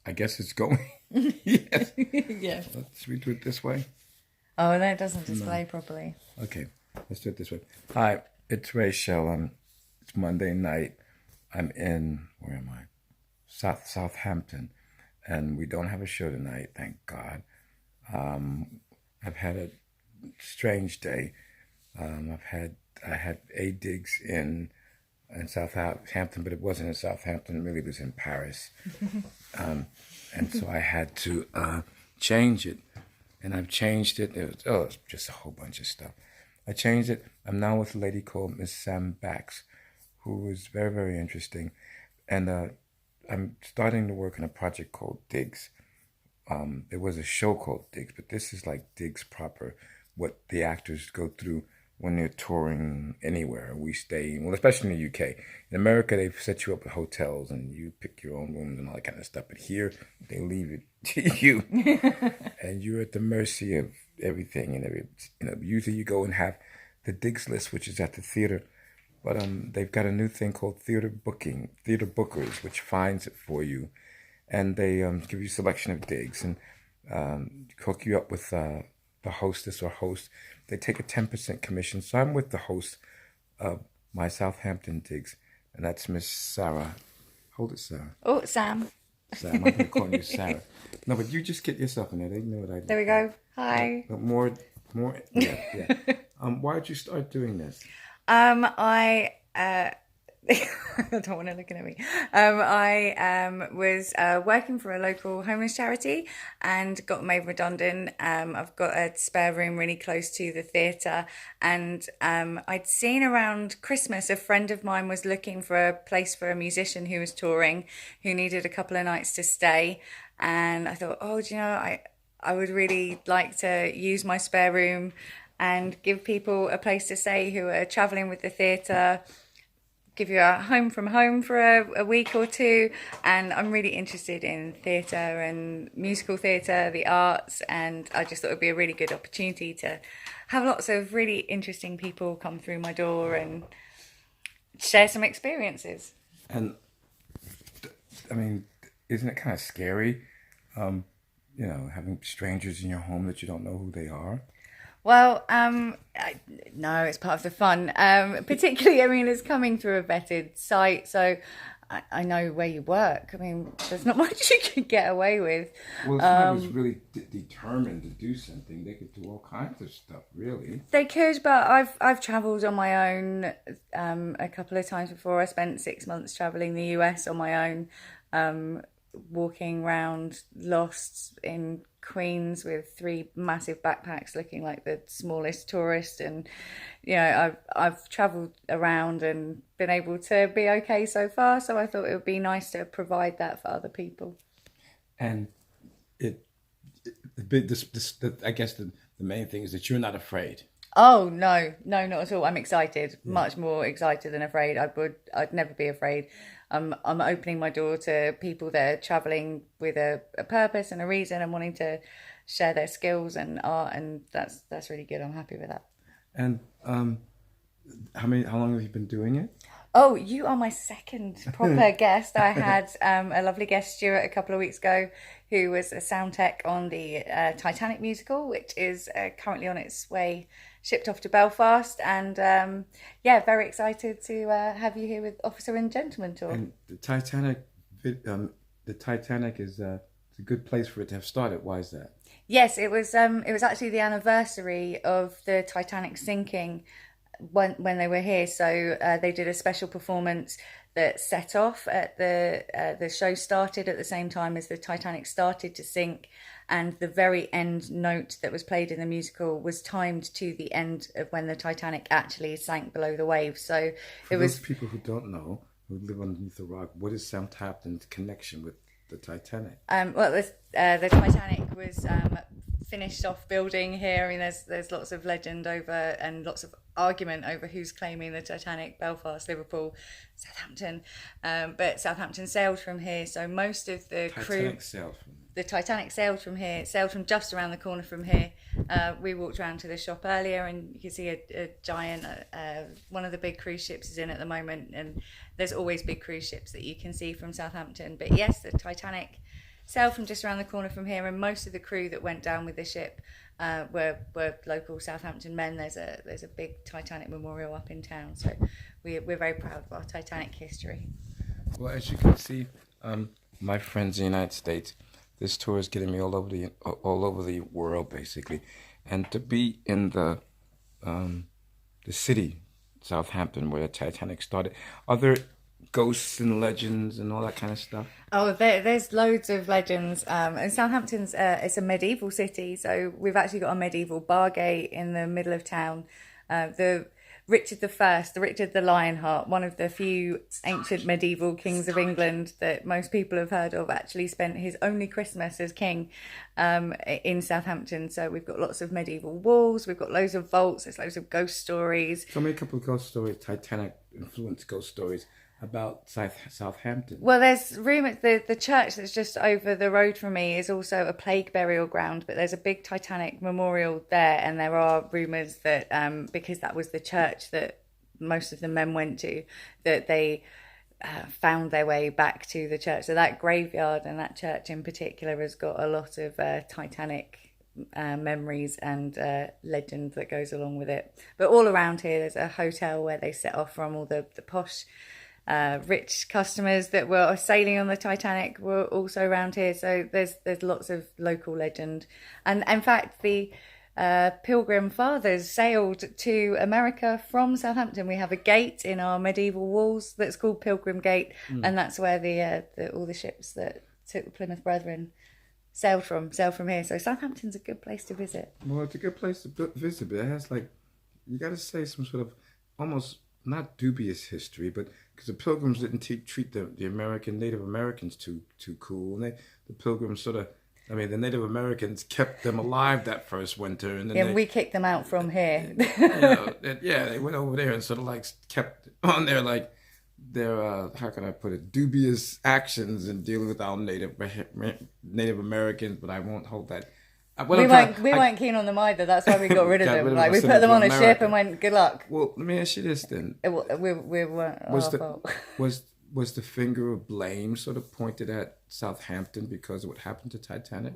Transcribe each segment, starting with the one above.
I guess it's going. Yes. Yeah. Let's we do it this way. Oh, no, it doesn't No. display properly. Okay, let's do it this way. Hi, it's Rachel. It's Monday night. I'm in, where am I? Southampton, and we don't have a show tonight, thank God. I've had a strange day. I had a digs in Southampton, but it wasn't in Southampton. It really was in Paris, and so I had to change it, and I've changed it. It's just a whole bunch of stuff. I changed it. I'm now with a lady called Miss SAM BAX, who is very, very interesting, and I'm starting to work on a project called Digs. There was a show called Digs, but this is like Digs proper, what the actors go through when they're touring anywhere. We stay, well, especially in the UK. In America, they set you up at hotels and you pick your own rooms and all that kind of stuff. But here, they leave it to you, and you're at the mercy of everything. And usually you go and have the Digs list, which is at the theater. But they've got a new thing called theater bookers, which finds it for you, and they give you a selection of digs and hook you up with the hostess or host. They take a 10% commission. So I'm with the host of my Southampton digs, and that's Miss Sarah. Hold it, Sarah. Oh, Sam. Sam, I'm going to call you Sarah. No, but you just get yourself in there. They know what I do. There we go. Hi. More. Yeah. Why did you start doing this? I I don't want to look at me. I was working for a local homeless charity and got made redundant. I've got a spare room really close to the theatre, and I'd seen around Christmas a friend of mine was looking for a place for a musician who was touring, who needed a couple of nights to stay, and I thought, oh, do you know, I would really like to use my spare room and give people a place to stay who are travelling with the theatre, give you a home from home for a week or two. And I'm really interested in theatre and musical theatre, the arts, and I just thought it would be a really good opportunity to have lots of really interesting people come through my door and share some experiences. And, I mean, isn't it kind of scary, having strangers in your home that you don't know who they are? Well, no, it's part of the fun. Particularly, I mean, it's coming through a vetted site, so I know where you work. I mean, there's not much you can get away with. Well, if someone was really determined to do something, they could do all kinds of stuff, really. They could, but I've travelled on my own a couple of times before. I spent 6 months travelling the US on my own, walking around lost in Queens with 3 massive backpacks looking like the smallest tourist, and I've travelled around and been able to be okay so far, so I thought it would be nice to provide that for other people. And I guess the main thing is that you're not afraid. Oh no, not at all. I'm excited, much more excited than afraid. I'd never be afraid. I'm opening my door to people that are travelling with a purpose and a reason and wanting to share their skills and art, and that's really good. I'm happy with that. And how long have you been doing it? Oh, you are my second proper guest. I had a lovely guest, Stuart, a couple of weeks ago, who was a sound tech on the Titanic musical, which is currently on its way, shipped off to Belfast. And very excited to have you here with Officer and Gentleman Tour. And the Titanic is a good place for it to have started. Why is that? Yes, it was actually the anniversary of the Titanic sinking when they were here, so they did a special performance that set off at the show started at the same time as the Titanic started to sink, and the very end note that was played in the musical was timed to the end of when the Titanic actually sank below the waves. So for those people who don't know, who live underneath the rock, what is Southampton's connection with the Titanic? The Titanic was finished off building here. I mean, there's lots of legend over and lots of argument over who's claiming the Titanic: Belfast, Liverpool, Southampton. But Southampton sailed from here, so most of the crew. Sailed from The Titanic sailed from here, sailed from just around the corner from here, We walked around to the shop earlier, and you can see a giant, one of the big cruise ships is in at the moment, and there's always big cruise ships that you can see from Southampton. But yes, the Titanic sailed from just around the corner from here, and most of the crew that went down with the ship were local Southampton men. There's a big Titanic memorial up in town, so we're very proud of our Titanic history. Well, as you can see, my friends in the United States, this tour is getting me all over the world, basically, and to be in the city, Southampton, where the Titanic started. Are there ghosts and legends and all that kind of stuff? Oh, there's loads of legends. And Southampton's it's a medieval city, so we've actually got a medieval bar gate in the middle of town. The Richard the Lionheart, one of the few ancient medieval kings of England that most people have heard of, actually spent his only Christmas as king in Southampton. So we've got lots of medieval walls, we've got loads of vaults, there's loads of ghost stories. Tell me a couple of ghost stories, Titanic influenced ghost stories about Southampton. Well, there's rumours the church that's just over the road from me is also a plague burial ground, but there's a big Titanic memorial there, and there are rumours that because that was the church that most of the men went to, that they found their way back to the church. So that graveyard and that church in particular has got a lot of Titanic memories and legend that goes along with it. But all around here there's a hotel where they set off from. All the posh rich customers that were sailing on the Titanic were also around here, so there's lots of local legend. And in fact, the Pilgrim Fathers sailed to America from Southampton. We have a gate in our medieval walls that's called Pilgrim Gate, and that's where all the ships that took the Plymouth Brethren sailed from here. So Southampton's a good place to visit. Well, it's a good place to visit, but it has, like, you got to say, some sort of almost not dubious history, but because the Pilgrims didn't treat the Native Americans too cool, and the Pilgrims sort of, I mean, the Native Americans kept them alive that first winter, and then we kicked them out from here. They went over there and sort of like kept on their how can I put it, dubious actions in dealing with our Native Americans, but I won't hold that. We weren't keen on them either. That's why we got rid of them. Like, we put them on a ship and went, "Good luck." Well, let me ask you this then: we weren't. Was the finger of blame sort of pointed at Southampton because of what happened to Titanic?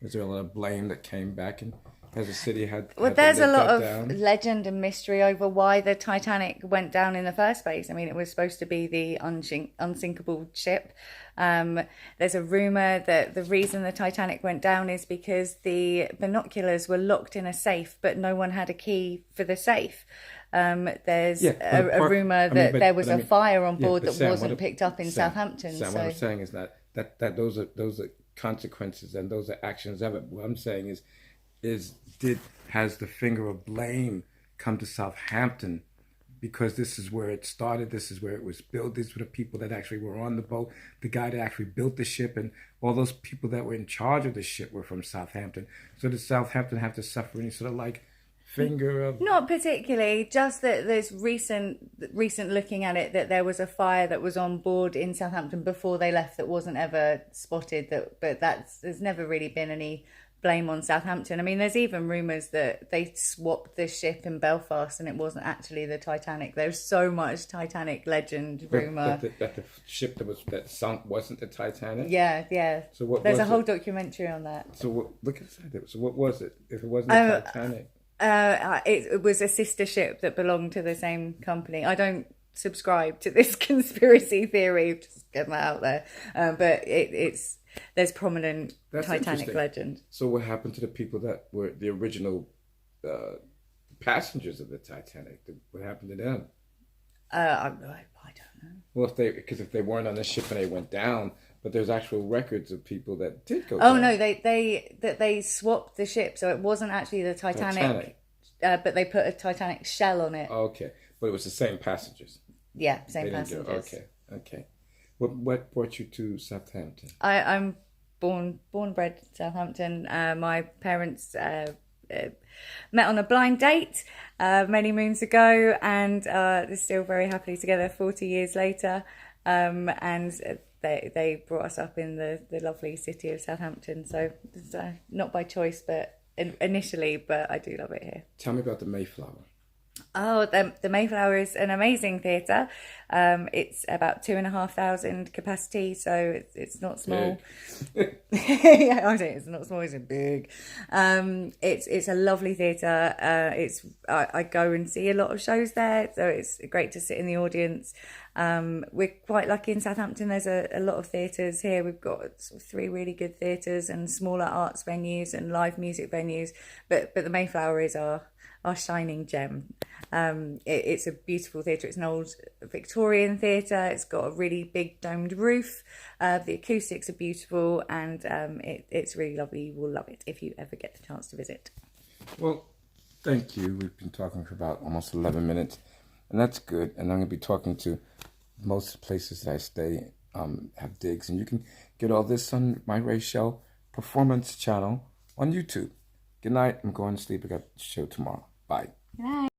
Was there a lot of blame that came back and as the city had? Well, there's a lot of legend and mystery over why the Titanic went down in the first place. I mean, it was supposed to be the unsinkable ship. There's a rumour that the reason the Titanic went down is because the binoculars were locked in a safe, but no one had a key for the safe. There's a rumour that there was a fire on board that wasn't picked up in Southampton. Sam, what I'm saying is that those are consequences and those are actions of it. What I'm saying has the finger of blame come to Southampton because this is where it started, this is where it was built, these were the people that actually were on the boat, the guy that actually built the ship, and all those people that were in charge of the ship were from Southampton. So did Southampton have to suffer any sort of like finger of... Not particularly, just that there's recent looking at it that there was a fire that was on board in Southampton before they left that wasn't ever spotted, but there's never really been any blame on Southampton. I mean, there's even rumours that they swapped the ship in Belfast and it wasn't actually the Titanic. There's so much Titanic legend rumour. That the ship that sunk wasn't the Titanic? Yeah. So there's a whole documentary on that. So look inside it. So what was it if it wasn't the Titanic? It was a sister ship that belonged to the same company. I don't subscribe to this conspiracy theory, just get that out there. But there's prominent Titanic legend. So what happened to the people that were the original passengers of the Titanic? What happened to them? I don't know. Well, if they weren't on the ship and they went down, but there's actual records of people that did go down. Oh no, they swapped the ship, so it wasn't actually the Titanic. But they put a Titanic shell on it. Okay, but it was the same passengers. Yeah, same passengers. Okay. What brought you to Southampton? I'm born bred in Southampton. My parents met on a blind date many moons ago, and they're still very happily together 40 years later. And they brought us up in the lovely city of Southampton. So it's not by choice, but initially, but I do love it here. Tell me about the Mayflower. Oh, the Mayflower is an amazing theatre. It's about 2,500 capacity, so it's not small. Yeah, I think it's not small. It's big. It's a lovely theatre. I go and see a lot of shows there, so it's great to sit in the audience. We're quite lucky in Southampton. There's a lot of theatres here. We've got sort of 3 really good theatres and smaller arts venues and live music venues. But the Mayflower is our shining gem. It's a beautiful theatre. It's an old Victorian theatre. It's got a really big domed roof. The acoustics are beautiful, and it's really lovely. You will love it if you ever get the chance to visit. Well, thank you. We've been talking for about almost 11 minutes, and that's good. And I'm going to be talking to most places that I stay have digs, and you can get all this on my Rachel Performance channel on YouTube. Good night. I'm going to sleep. I got a show tomorrow. Bye. Good night.